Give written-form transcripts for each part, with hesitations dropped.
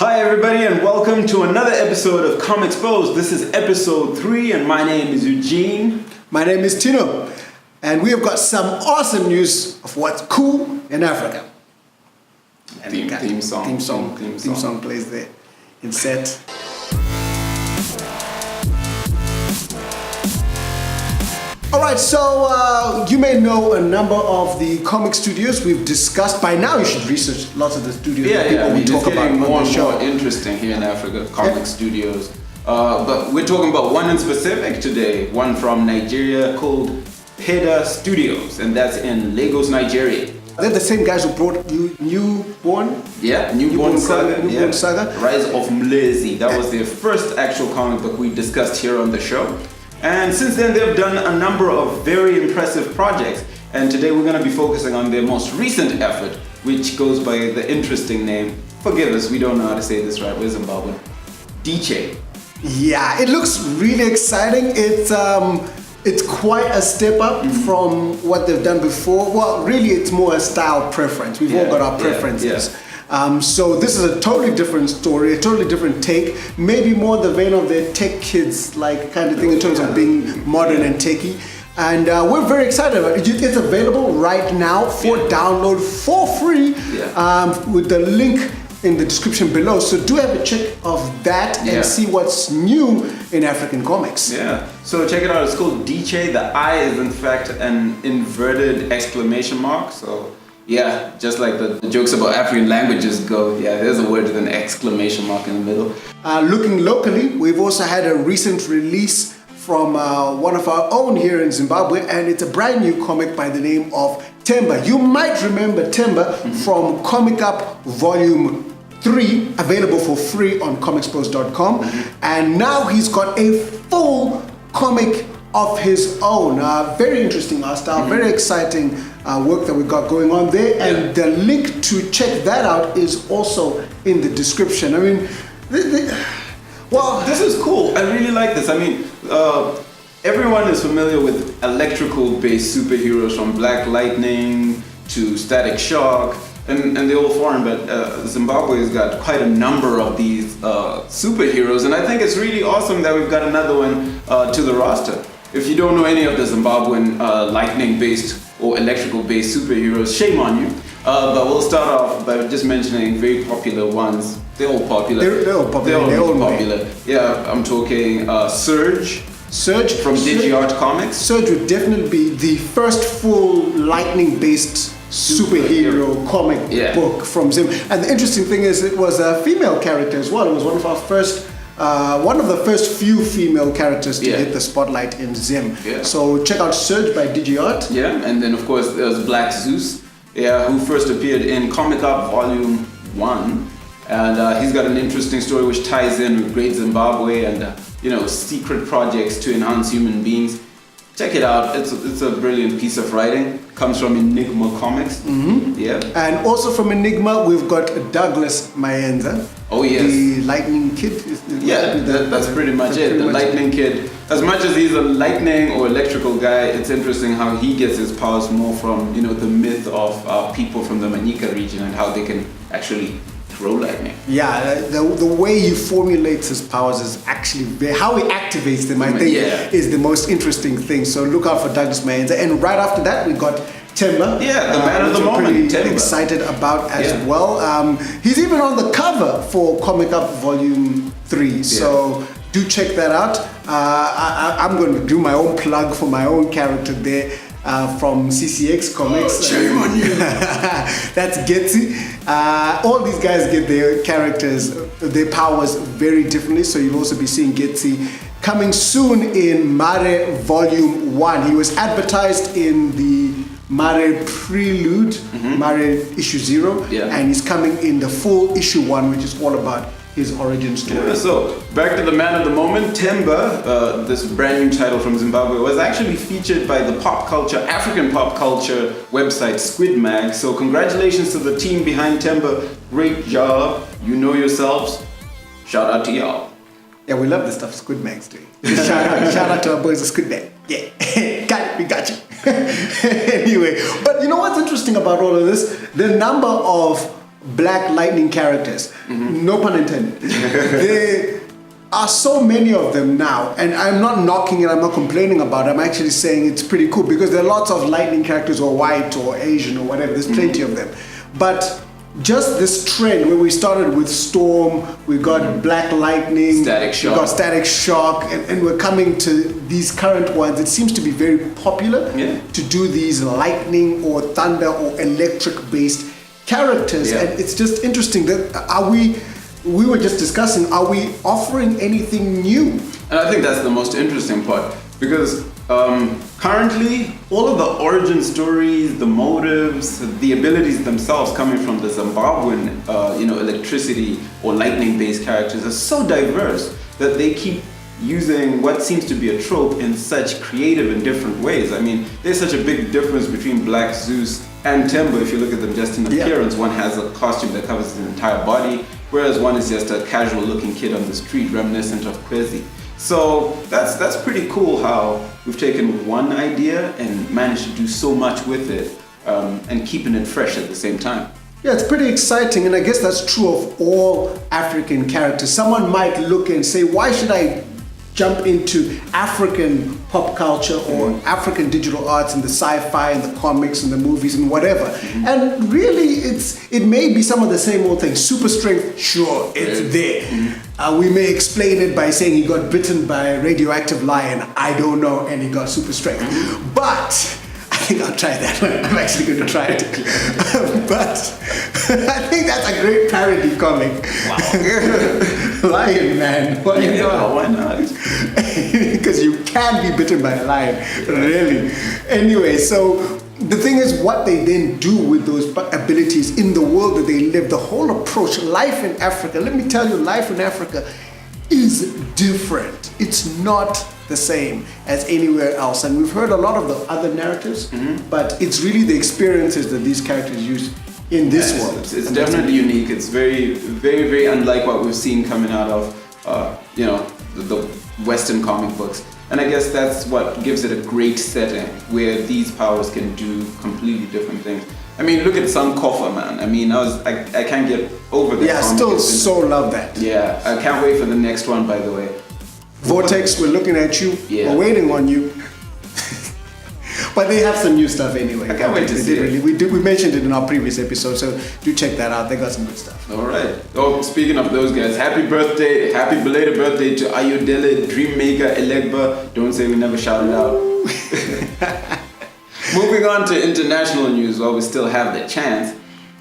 Hi everybody and welcome to another episode of Comexposed. This is episode 3 and my name is Eugene. My name is Tino and we have got some awesome news of what's cool in Africa. Theme song plays there in set. Alright, so you may know a number of the comic studios we've discussed. By now you should research lots of the studios that people we talk about on more the show. More interesting here in Africa, comic studios. But we're talking about one in specific today, one from Nigeria called Peda Studios, and that's in Lagos, Nigeria. They're the same guys who brought you Newborn? Yeah, Newborn Saga. Newborn Saga. Rise of Mlezi. That was their first actual comic book we discussed here on the show. And since then, they've done a number of very impressive projects. And today we're going to be focusing on their most recent effort, which goes by the interesting name, forgive us, we don't know how to say this right, we're Zimbabwean, DJ. Yeah, it looks really exciting. It's quite a step up from what they've done before. Well, really, it's more a style preference. We've all got our preferences. So this is a totally different story, a totally different take, maybe more the vein of the tech kids like kind of thing in terms of being modern and techy. And we're very excited about it. It's available right now for download for free with the link in the description below. So do have a check of that and see what's new in African comics. Yeah, so check it out. It's called DJ. The I is in fact an inverted exclamation mark. So yeah, just like the jokes about African languages go, there's a word with an exclamation mark in the middle. Looking locally, we've also had a recent release from one of our own here in Zimbabwe, and it's a brand new comic by the name of Temba. You might remember Temba from Comic Up Volume 3, available for free on comexposed.com, and now he's got a full comic of his own. Very interesting art style, very exciting work that we got going on there, and the link to check that out is also in the description. I mean, well, this is cool. I really like this. I mean, everyone is familiar with electrical-based superheroes from Black Lightning to Static Shock, and they're all foreign, but Zimbabwe's got quite a number of these superheroes, and I think it's really awesome that we've got another one to the roster. If you don't know any of the Zimbabwean lightning-based or electrical-based superheroes, shame on you. But we'll start off by just mentioning very popular ones. They're all popular. They're all popular. They're all popular. Yeah, I'm talking Surge. Surge from DigiArt Comics. Surge would definitely be the first full lightning-based superhero comic book from Zim. And the interesting thing is, it was a female character as well. It was one of our first. One of the first few female characters to hit the spotlight in Zim. So check out Surge by DigiArt. Yeah, and then of course there's Black Zeus, who first appeared in Comic Up Volume 1. And he's got an interesting story which ties in with Great Zimbabwe and secret projects to enhance human beings. Check it out. It's a brilliant piece of writing. Comes from Enigma Comics. And also from Enigma, we've got Douglas Mayenza. Oh yes. The Lightning Kid. That's pretty much it. The Lightning Kid. As much as he's a lightning or electrical guy, it's interesting how he gets his powers more from the myth of people from the Manika region and how they can actually throw lightning. Yeah, the way he formulates his powers is actually how he activates them, I think, is the most interesting thing. So look out for Douglas Mayenza. And right after that, we got Temba. Yeah, the man of the moment. Pretty excited about as well. He's even on the cover for Comic Up Volume 3. So do check that out. I'm going to do my own plug for my own character there. From CCX Comics. Shame on you. That's Getty. All these guys get their characters, their powers very differently. So you'll also be seeing Getty coming soon in Mare Volume 1. He was advertised in the Mare Prelude, Mare Issue 0, and he's coming in the full Issue 1, which is all about his origin story. So back to the man of the moment, Temba, this brand new title from Zimbabwe, was actually featured by the African pop culture website Squid Mag. So congratulations to the team behind Temba. Great job. You know yourselves. Shout out to y'all. Yeah, we love the stuff Squid Mag's doing. Shout out to our boys at Squid Mag. Yeah, got it, we got you. Anyway, but you know what's interesting about all of this? The number of Black Lightning characters. No pun intended. There are so many of them now, and I'm not knocking it, I'm not complaining about it. I'm actually saying it's pretty cool because there are lots of Lightning characters who are white or Asian or whatever. There's plenty of them. But just this trend where we started with Storm, we got Black Lightning, Static Shock. we got Static Shock, and we're coming to these current ones. It seems to be very popular to do these lightning or thunder or electric based characters, and it's just interesting that we were just discussing, are we offering anything new? And I think that's the most interesting part, because currently all of the origin stories, the motives, the abilities themselves coming from the Zimbabwean electricity or lightning based characters are so diverse that they keep using what seems to be a trope in such creative and different ways. I mean, there's such a big difference between Black Zeus and Timber. If you look at them just in appearance, one has a costume that covers his entire body, whereas one is just a casual looking kid on the street reminiscent of Kwezi. So that's pretty cool how we've taken one idea and managed to do so much with it, and keeping it fresh at the same time. Yeah, it's pretty exciting, and I guess that's true of all African characters. Someone might look and say, why should I jump into African pop culture or African digital arts and the sci-fi and the comics and the movies and whatever? And really, it may be some of the same old things. Super strength, sure, it's there. We may explain it by saying he got bitten by a radioactive lion. I don't know, and he got super strength. But I think I'll try that one. I'm actually going to try it. But I think that's a great parody comic. Wow. Lion Man. Why not? Because you can be bitten by a lion, really. Anyway, so the thing is what they then do with those abilities in the world that they live, the whole approach, life in Africa. Let me tell you, life in Africa is different. It's not the same as anywhere else. And we've heard a lot of the other narratives, but it's really the experiences that these characters use in this world. It's definitely unique. It's very, very, very unlike what we've seen coming out of, the Western comic books. And I guess that's what gives it a great setting where these powers can do completely different things. I mean, look at Sankofa, man. I mean, I can't get over that. Yeah, still so love that. Yeah, I can't wait for the next one, by the way. Vortex, we're looking at you. Yeah. We're waiting on you. But they have some new stuff anyway. I can't wait to see it. We mentioned it in our previous episode, so do check that out. They got some good stuff. All right. Oh, speaking of those guys, happy belated birthday to Ayodele, Dreammaker, Elegba. Don't say we never shouted out. Moving on to international news while we still have the chance.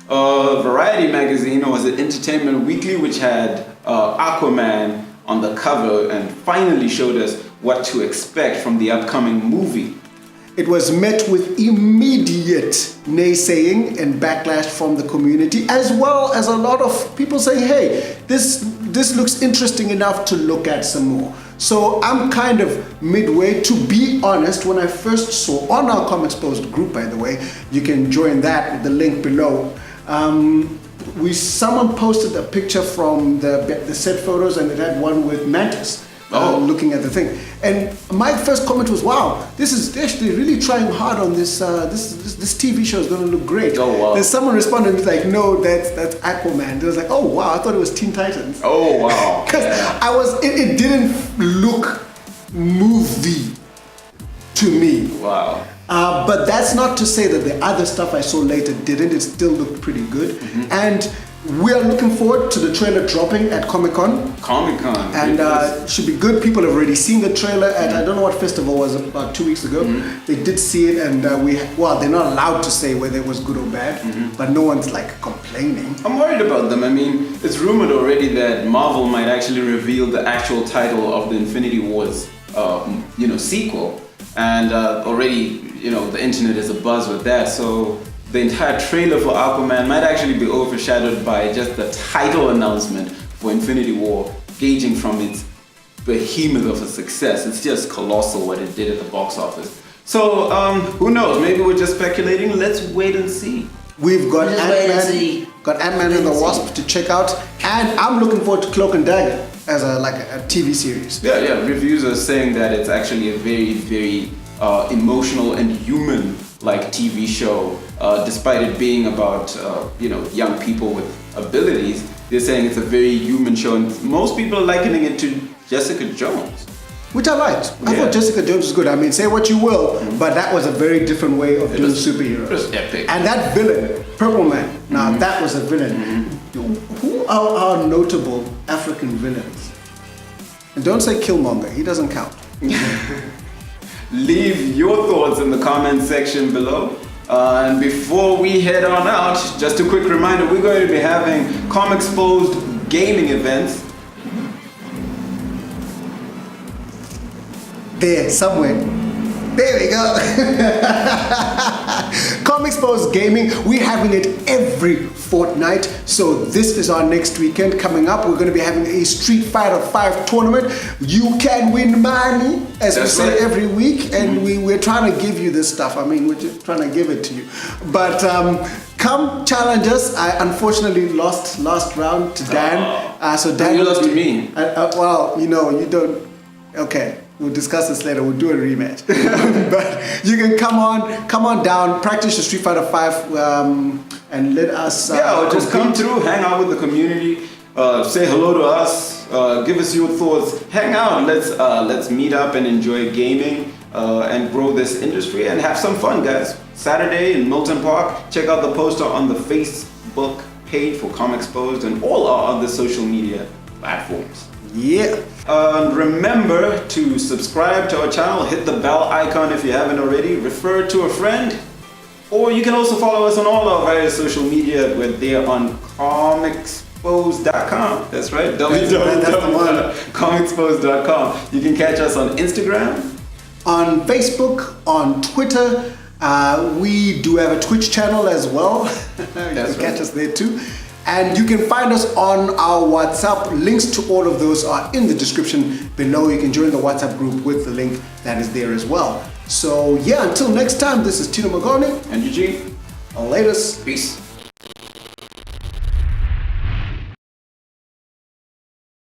Variety magazine, or was it Entertainment Weekly, which had Aquaman on the cover and finally showed us what to expect from the upcoming movie. It was met with immediate naysaying and backlash from the community, as well as a lot of people saying, hey, this looks interesting enough to look at some more. So I'm kind of midway. To be honest, when I first saw on our Comexposed group, by the way, you can join that with the link below. Someone posted a picture from the set photos, and it had one with Mantis looking at the thing. And my first comment was, "Wow, they're really trying hard on this. This TV show is going to look great." Oh wow! Then someone responded with like, "No, that's Aquaman." It was like, "Oh wow, I thought it was Teen Titans." Oh wow! Because it didn't look movie to me. Wow. But that's not to say that the other stuff I saw later didn't. It still looked pretty good. And we are looking forward to the trailer dropping at Comic-Con. Comic-Con. And it should be good. People have already seen the trailer at, I don't know what festival was, about 2 weeks ago. They did see it, and they're not allowed to say whether it was good or bad, but no one's like complaining. I'm worried about them. I mean, it's rumored already that Marvel might actually reveal the actual title of the Infinity Wars, sequel. And already, the internet is abuzz with that. So the entire trailer for Aquaman might actually be overshadowed by just the title announcement for Infinity War, gauging from its behemoth of a success. It's just colossal what it did at the box office. So who knows? Maybe we're just speculating. Let's wait and see. We've got Ant-Man and the Wasp to check out, and I'm looking forward to Cloak and Dagger as a TV series. Yeah. Reviews are saying that it's actually a very, very emotional and human like TV show, despite it being about young people with abilities. They're saying it's a very human show, and most people are likening it to Jessica Jones. Which I liked. I thought Jessica Jones was good. I mean, say what you will, but that was a very different way of doing superheroes. It was epic. And that villain, Purple Man, now that was a villain. Who are our notable African villains? And don't say Killmonger, he doesn't count. Leave your thoughts in the comment section below. And before we head on out, just a quick reminder, we're going to be having Comexposed gaming events. There, somewhere. There we go. Comexposed Gaming, we're having it every fortnight. So this is our next weekend coming up. We're going to be having a Street Fighter 5 tournament. You can win money, as we say every week. And we're trying to give you this stuff. I mean, we're just trying to give it to you. But come challenge us. I unfortunately lost last round to Dan. So Dan, you lost to me. Well, you don't. Okay. We'll discuss this later. We'll do a rematch. But you can come on down, practice your Street Fighter 5, and let us. Or just come through, hang out with the community, say hello to us, give us your thoughts, hang out. Let's meet up and enjoy gaming and grow this industry and have some fun, guys. Saturday in Milton Park. Check out the poster on the Facebook page for Comexposed and all our other social media platforms. Yeah. Remember to subscribe to our channel, hit the bell icon if you haven't already, refer to a friend, or you can also follow us on all our various social media. We're there on Comexposed.com. That's right, www.comexposed.com. You can catch us on Instagram, on Facebook, on Twitter. We do have a Twitch channel as well. You can catch us there too. And you can find us on our WhatsApp. Links to all of those are in the description below. You can join the WhatsApp group with the link that is there as well. So yeah, until next time, this is Tino Magoni and Eugene. Latest. Peace.